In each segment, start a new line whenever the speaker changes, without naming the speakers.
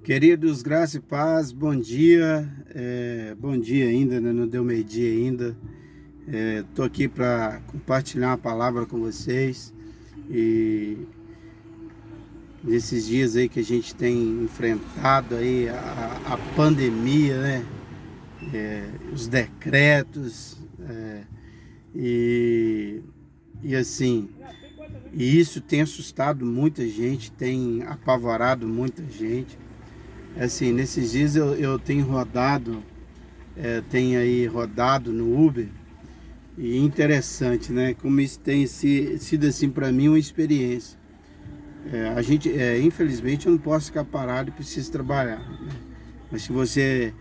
Queridos, graça e paz, bom dia. Bom dia ainda, né? Não deu meio-dia ainda. Estou aqui para compartilhar uma palavra com vocês. E nesses dias aí que a gente tem enfrentado aí a pandemia, né? Os decretos, e assim, e isso tem assustado muita gente, tem apavorado muita gente. Assim, nesses dias eu tenho rodado, rodado no Uber, e interessante, né? Como isso tem sido assim para mim uma experiência. Infelizmente eu não posso ficar parado e preciso trabalhar, né? Mas se você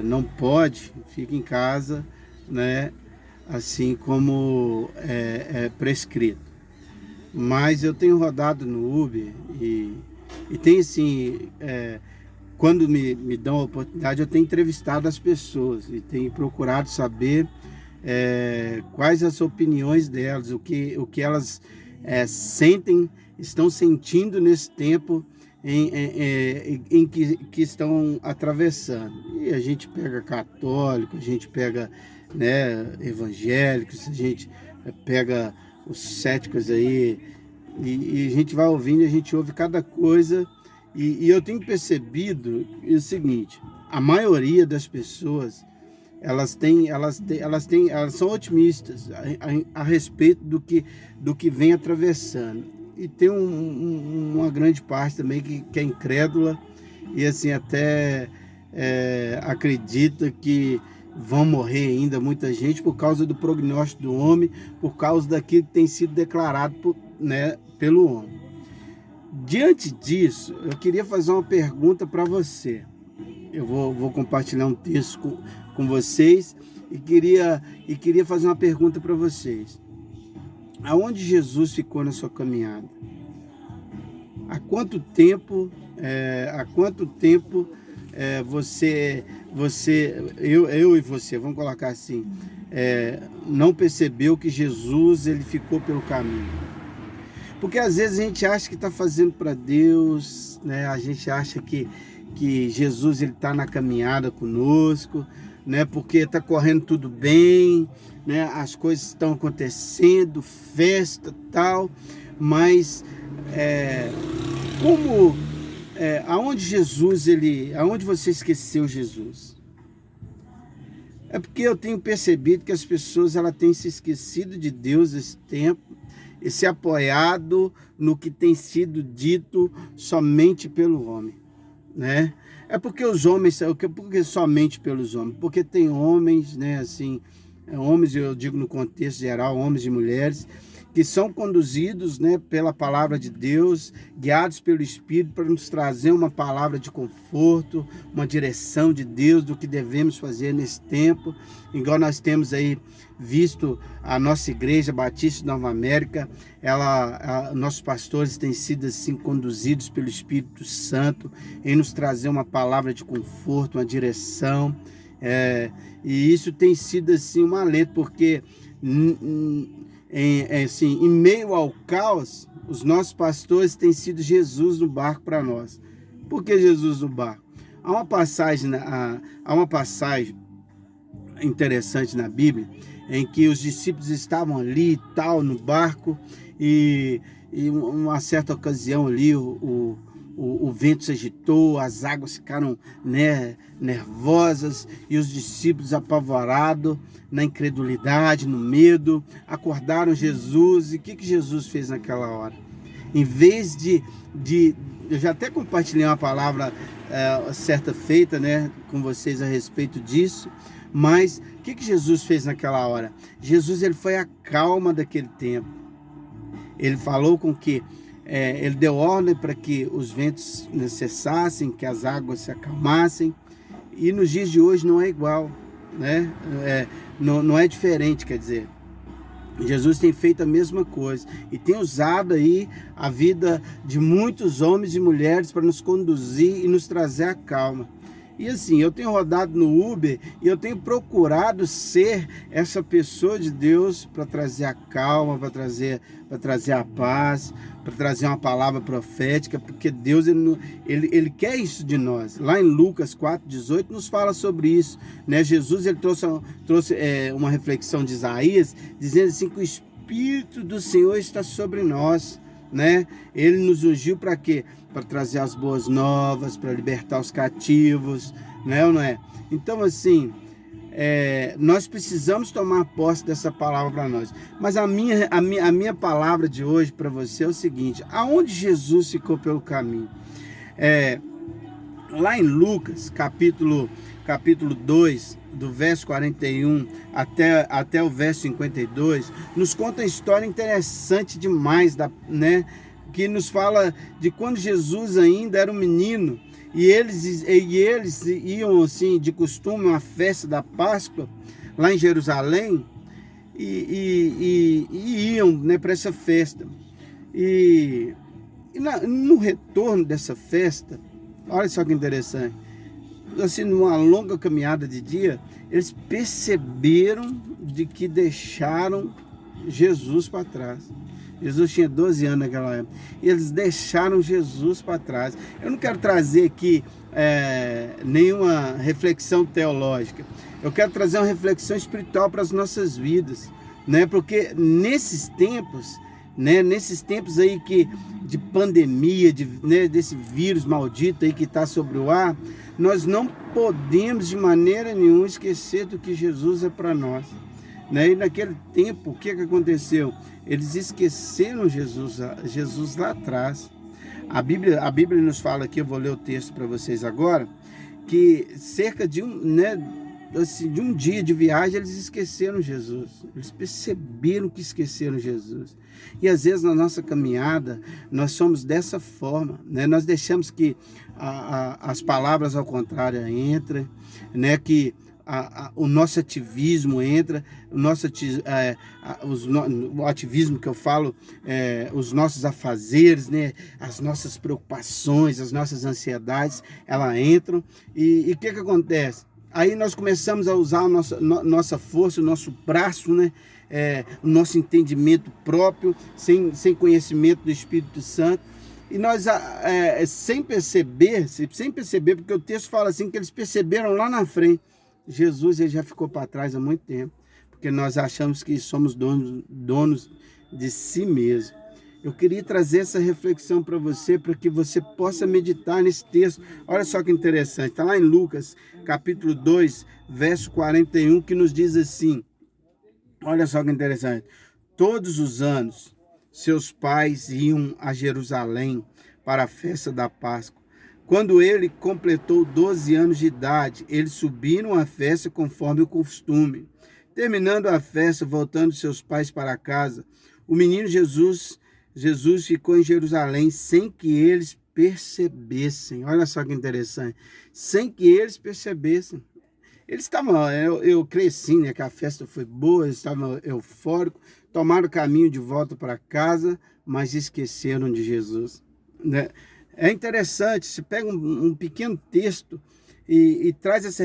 não pode, fica em casa, né? Assim como é prescrito. Mas eu tenho rodado no Uber e tem assim, quando me dão a oportunidade, eu tenho entrevistado as pessoas e tenho procurado saber quais as opiniões delas, o que elas estão sentindo nesse tempo em que estão atravessando. E a gente pega católico, a gente pega, né, evangélicos, a gente pega os céticos aí, e a gente vai ouvindo, a gente ouve cada coisa, e eu tenho percebido o seguinte: a maioria das pessoas elas são otimistas a respeito do que vem atravessando, e tem uma grande parte também que é incrédula e assim até acredita que vão morrer ainda muita gente por causa do prognóstico do homem, por causa daquilo que tem sido declarado pelo homem. Diante disso, eu queria fazer uma pergunta para você. Eu vou compartilhar um texto com vocês e queria fazer uma pergunta para vocês. Aonde Jesus ficou na sua caminhada? Há quanto tempo eu e você, vamos colocar assim, não percebeu que Jesus ele ficou pelo caminho? Porque às vezes a gente acha que está fazendo para Deus, né? A gente acha que Jesus ele está na caminhada conosco, né? Porque está correndo tudo bem, né? As coisas estão acontecendo, festa tal, mas aonde você esqueceu Jesus? É porque eu tenho percebido que as pessoas têm se esquecido de Deus esse tempo e se apoiado no que tem sido dito somente pelo homem, né? Porque os homens, porque somente pelos homens? Porque tem homens, né, assim, homens, eu digo no contexto geral, homens e mulheres, que são conduzidos, né, pela palavra de Deus, guiados pelo Espírito para nos trazer uma palavra de conforto, uma direção de Deus do que devemos fazer nesse tempo. Igual nós temos aí visto a nossa igreja Batista de Nova América, nossos pastores têm sido assim conduzidos pelo Espírito Santo em nos trazer uma palavra de conforto, uma direção, e isso tem sido assim um alento, porque em meio ao caos, os nossos pastores têm sido Jesus no barco para nós. Por que Jesus no barco? Há uma passagem interessante na Bíblia em que os discípulos estavam ali e tal no barco, e uma certa ocasião ali o vento se agitou, as águas ficaram, né, nervosas, e os discípulos apavorados, na incredulidade, no medo, acordaram Jesus. E o que Jesus fez naquela hora? Em vez de eu já até compartilhei uma palavra certa feita, né, com vocês a respeito disso, mas o que Jesus fez naquela hora? Jesus ele foi a calma daquele tempo. Ele falou com que ele deu ordem para que os ventos cessassem, que as águas se acalmassem, e nos dias de hoje não é igual, né? Não é diferente, quer dizer, Jesus tem feito a mesma coisa e tem usado aí a vida de muitos homens e mulheres para nos conduzir e nos trazer a calma. E assim, eu tenho rodado no Uber e eu tenho procurado ser essa pessoa de Deus para trazer a calma, para trazer a paz, para trazer uma palavra profética, porque Deus ele quer isso de nós. Lá em Lucas 4,18 nos fala sobre isso, né? Jesus ele trouxe uma reflexão de Isaías, dizendo assim que o Espírito do Senhor está sobre nós, né? Ele nos ungiu para quê? Para trazer as boas novas, para libertar os cativos, né ou não é? Então, assim, nós precisamos tomar posse dessa palavra para nós. Mas a minha palavra de hoje para você é o seguinte: aonde Jesus ficou pelo caminho? Lá em Lucas, capítulo 2, do verso 41 até o verso 52, nos conta uma história interessante demais, né? Que nos fala de quando Jesus ainda era um menino e eles iam assim de costume a uma festa da Páscoa lá em Jerusalém e iam, né, para essa festa no retorno dessa festa, olha só que interessante, assim, numa longa caminhada de dia, eles perceberam de que deixaram Jesus para trás. Jesus tinha 12 anos naquela época. E eles deixaram Jesus para trás. Eu não quero trazer aqui nenhuma reflexão teológica. Eu quero trazer uma reflexão espiritual para as nossas vidas, né? Porque nesses tempos, né, aí de pandemia, né, desse vírus maldito aí que está sobre o ar, nós não podemos de maneira nenhuma esquecer do que Jesus é para nós, né? E naquele tempo, o que aconteceu? Eles esqueceram Jesus lá atrás. A Bíblia nos fala aqui, eu vou ler o texto para vocês agora, que cerca de de um dia de viagem eles esqueceram Jesus. Eles perceberam que esqueceram Jesus. E às vezes na nossa caminhada nós somos dessa forma, né? Nós deixamos que as palavras ao contrário entrem, né? Que o nosso ativismo entra, o ativismo que eu falo, os nossos afazeres, né? As nossas preocupações, as nossas ansiedades, elas entram e o que acontece? Aí nós começamos a usar a nossa força, o nosso braço, né? O nosso entendimento próprio, sem conhecimento do Espírito Santo. E nós, sem perceber, porque o texto fala assim, que eles perceberam lá na frente. Jesus ele já ficou para trás há muito tempo, porque nós achamos que somos donos de si mesmo. Eu queria trazer essa reflexão para você que possa meditar nesse texto. Olha só que interessante, está lá em Lucas, capítulo 2, verso 41, que nos diz assim, olha só que interessante: todos os anos, seus pais iam a Jerusalém para a festa da Páscoa. Quando ele completou 12 anos de idade, eles subiram à festa conforme o costume. Terminando a festa, voltando seus pais para casa, o menino Jesus ficou em Jerusalém sem que eles percebessem. Olha só que interessante. Sem que eles percebessem. Eles estavam, eu cresci, né, que a festa foi boa, eles estavam eufóricos, tomaram o caminho de volta para casa, mas esqueceram de Jesus, né? É interessante, se pega um pequeno texto e traz essa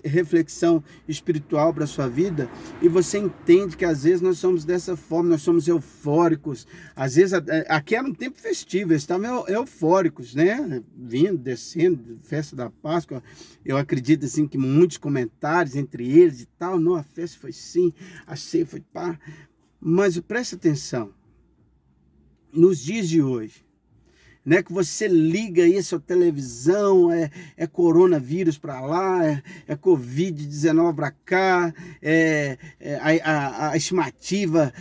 reflexão espiritual para a sua vida, e você entende que às vezes nós somos dessa forma, nós somos eufóricos. Às vezes, aqui era um tempo festivo, eles estavam eufóricos, né? Vindo, descendo, festa da Páscoa. Eu acredito assim que muitos comentários entre eles e tal, não, a festa foi sim, a ceia foi pá. Mas preste atenção, nos dias de hoje, né, que você liga aí a sua televisão, coronavírus para lá, Covid-19 para cá, a estimativa,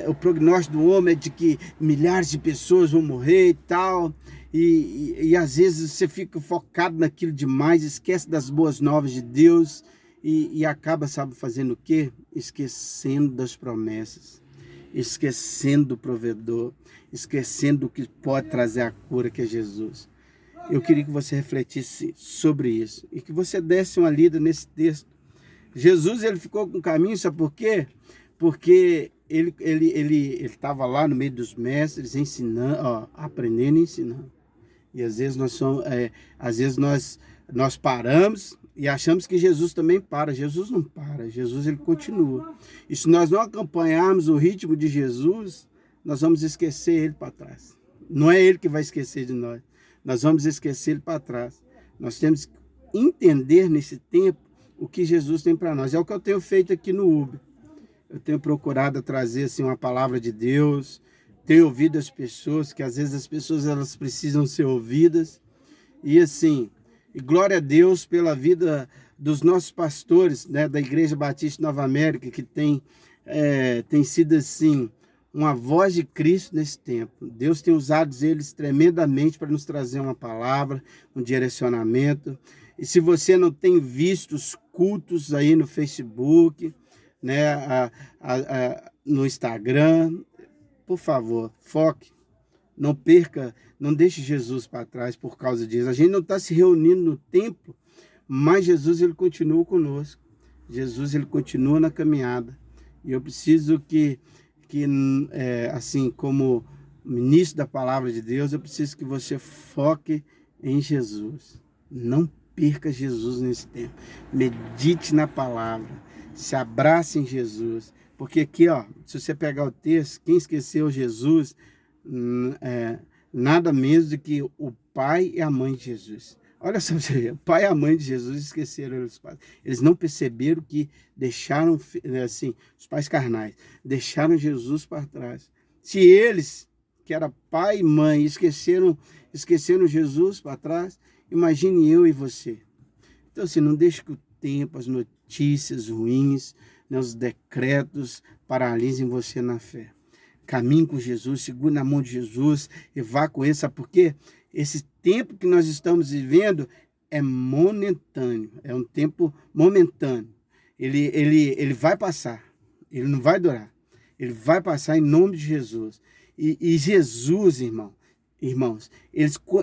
o prognóstico do homem é de que milhares de pessoas vão morrer e tal, e às vezes você fica focado naquilo demais, esquece das boas novas de Deus e acaba, sabe, fazendo o quê? Esquecendo das promessas, esquecendo do provedor, esquecendo do que pode trazer a cura, que é Jesus. Eu queria que você refletisse sobre isso e que você desse uma lida nesse texto. Jesus ele ficou com o caminho, sabe por quê? Porque ele estava lá no meio dos mestres, ensinando, aprendendo e ensinando. E às vezes nós Nós paramos e achamos que Jesus também para. Jesus não para, Jesus ele continua. E se nós não acompanharmos o ritmo de Jesus, nós vamos esquecer ele para trás. Não é ele que vai esquecer de nós. Nós vamos esquecer ele para trás. Nós temos que entender nesse tempo o que Jesus tem para nós. É o que eu tenho feito aqui no Uber. Eu tenho procurado trazer assim, uma palavra de Deus. Tenho ouvido as pessoas, que às vezes as pessoas elas precisam ser ouvidas. E assim, e glória a Deus pela vida dos nossos pastores, né, da Igreja Batista Nova América, que tem sido assim, uma voz de Cristo nesse tempo. Deus tem usado eles tremendamente para nos trazer uma palavra, um direcionamento. E se você não tem visto os cultos aí no Facebook, né, no Instagram, por favor, foque. Não perca, não deixe Jesus para trás por causa disso. A gente não está se reunindo no templo, mas Jesus ele continua conosco. Jesus ele continua na caminhada. E eu preciso que assim como ministro da palavra de Deus, eu preciso que você foque em Jesus. Não perca Jesus nesse tempo. Medite na palavra. Se abrace em Jesus. Porque aqui, ó, se você pegar o texto, quem esqueceu Jesus, nada menos do que o pai e a mãe de Jesus. Olha só, o pai e a mãe de Jesus esqueceram os pais. Eles não perceberam que deixaram, assim, os pais carnais, deixaram Jesus para trás. Se eles, que era pai e mãe, esqueceram Jesus para trás, imagine eu e você. Então, assim, não deixe que o tempo, as notícias ruins, né, os decretos paralisem você na fé. Caminhe com Jesus, segure na mão de Jesus e vá com ele. Sabe por quê? Esse tempo que nós estamos vivendo é momentâneo, é um tempo momentâneo. Ele vai passar, ele não vai durar. Ele vai passar em nome de Jesus. E Jesus, irmãos,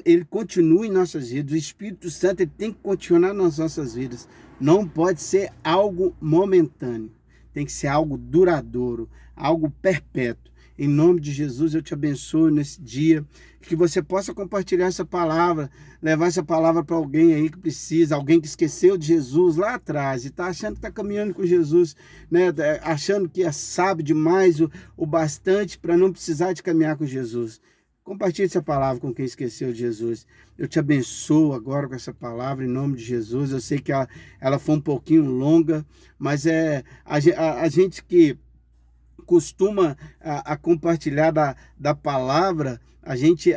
ele continua em nossas vidas. O Espírito Santo ele tem que continuar nas nossas vidas. Não pode ser algo momentâneo. Tem que ser algo duradouro, algo perpétuo. Em nome de Jesus, eu te abençoo nesse dia, que você possa compartilhar essa palavra, levar essa palavra para alguém aí que precisa, alguém que esqueceu de Jesus lá atrás e está achando que está caminhando com Jesus, né? Achando que sabe demais o bastante para não precisar de caminhar com Jesus. Compartilhe essa palavra com quem esqueceu de Jesus. Eu te abençoo agora com essa palavra em nome de Jesus. Eu sei que ela foi um pouquinho longa, mas a gente que costuma a compartilhar da palavra, a gente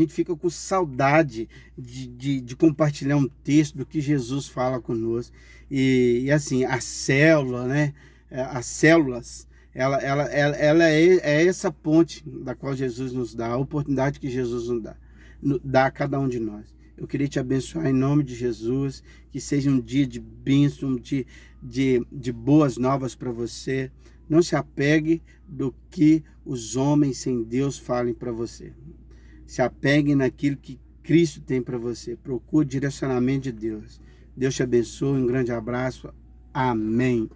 fica com saudade de compartilhar um texto do que Jesus fala conosco. E assim, a célula, né? As células, ela é essa ponte da qual Jesus nos dá, a oportunidade que Jesus nos dá a cada um de nós. Eu queria te abençoar em nome de Jesus, que seja um dia de bênção, de boas novas para você. Não se apegue do que os homens sem Deus falem para você. Se apegue naquilo que Cristo tem para você. Procure o direcionamento de Deus. Deus te abençoe. Um grande abraço. Amém.